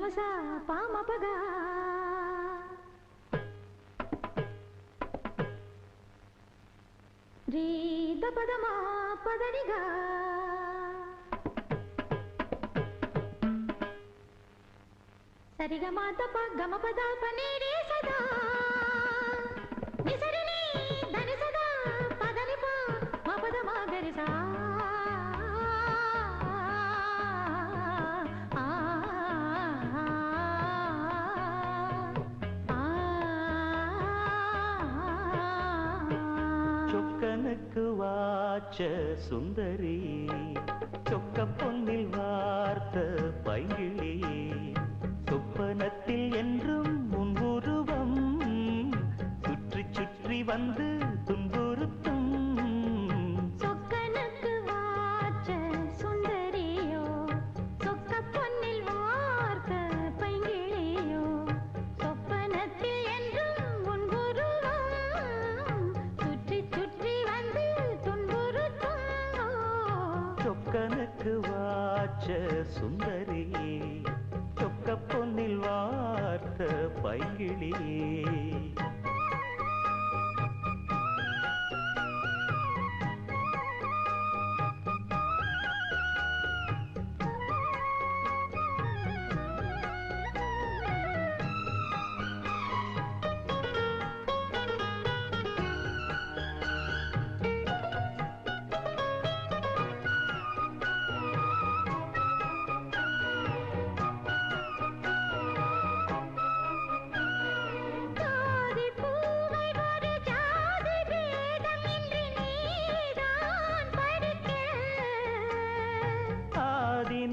ನಿರವಸ ಪಾಮಪಗ ರೀ ದಪದಮ ಪದನಿಗ ಸರಿಗ ಮಾತಪ ಗಮ ಪದ ಪನೇರಿ ಸದಾ ನಿಸರಿನಿ ಧನಿ ಸದಾ ಪದನಿಪ ಮಪದ ಮಗರಿಸಾ சொக்கனுக்கு வாச்ச சுந்தரி சொக்க பொன்னில் வார்த்த பைங்கிளி சொப்பனத்தில் என்றும் முன்வுருவம் சுற்றி சுற்றி வந்து துன்புறுத்தும் சொக்கனுக்கு வாச்ச சுந்தரியோ சொக்க பொன்னில் வார்த்த பைங்கிளியோ சொப்பனத்தில் என்றும் முன்வுருவம் சுற்றி சுற்றி வந்து துன்புறுத்தும் சொக்கனுக்கு வாச்ச சுந்தரி சொக்க பொன்னில் வார்த்த பைங்கிளி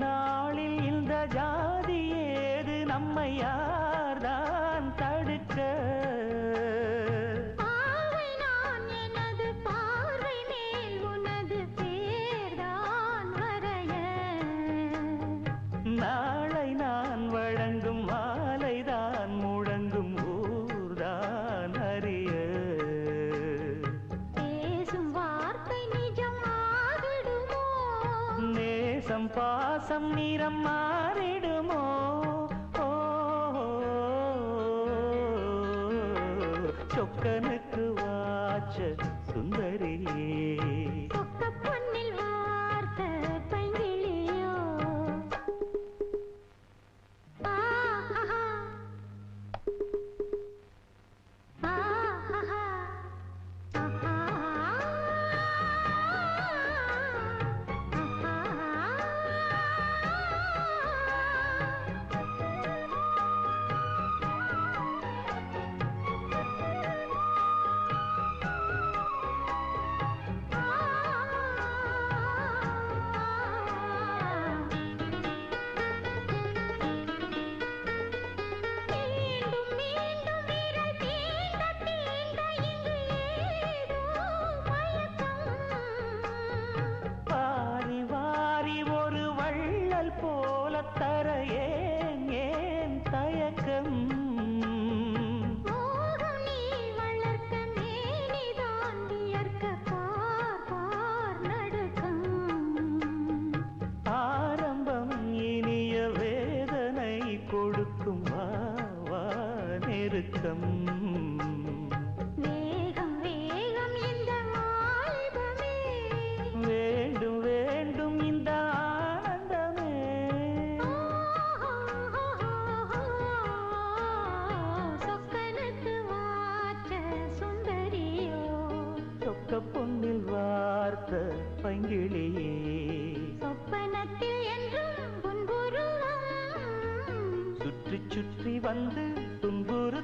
நாளில் இந்த ஜாதி ஏது நம்மை யார்தான் தடுக்க பாவை நான் எனது பார்வை மேல் உனது பேர்தான் வரைய நாளை நான் வழங்கும் மாலைதான் முழங்கும் ஊர்தான் அறிய பேசும் வார்த்தை நிஜம் ஆகிடுமோ நேசம் பாசம் நிறம் மாறிடுமோ சொக்கனுக்கு வாச்ச சுந்தரியே சொக்க பொன்னில் வார்த்த பைங்கிளியோ ஆஹா ஆஹா போல தர ஏன் தயக்கம் மோகம் நீ வளர்க்க மேனி தாண்டியற்க பார் பார் நடுக்கம் ஆரம்பம் இனிய வேதனை கொடுக்கும் வா நெருக்கம் வேகம் வேகம் இந்த வாலிபமே வேண்டும் வேண்டும் இந்த பொன்னில் வார்த்த பைங்கிளியே சொப்பனத்தில் என்றும் புன்புருவம் சுற்றி சுற்றி வந்து துன்புறு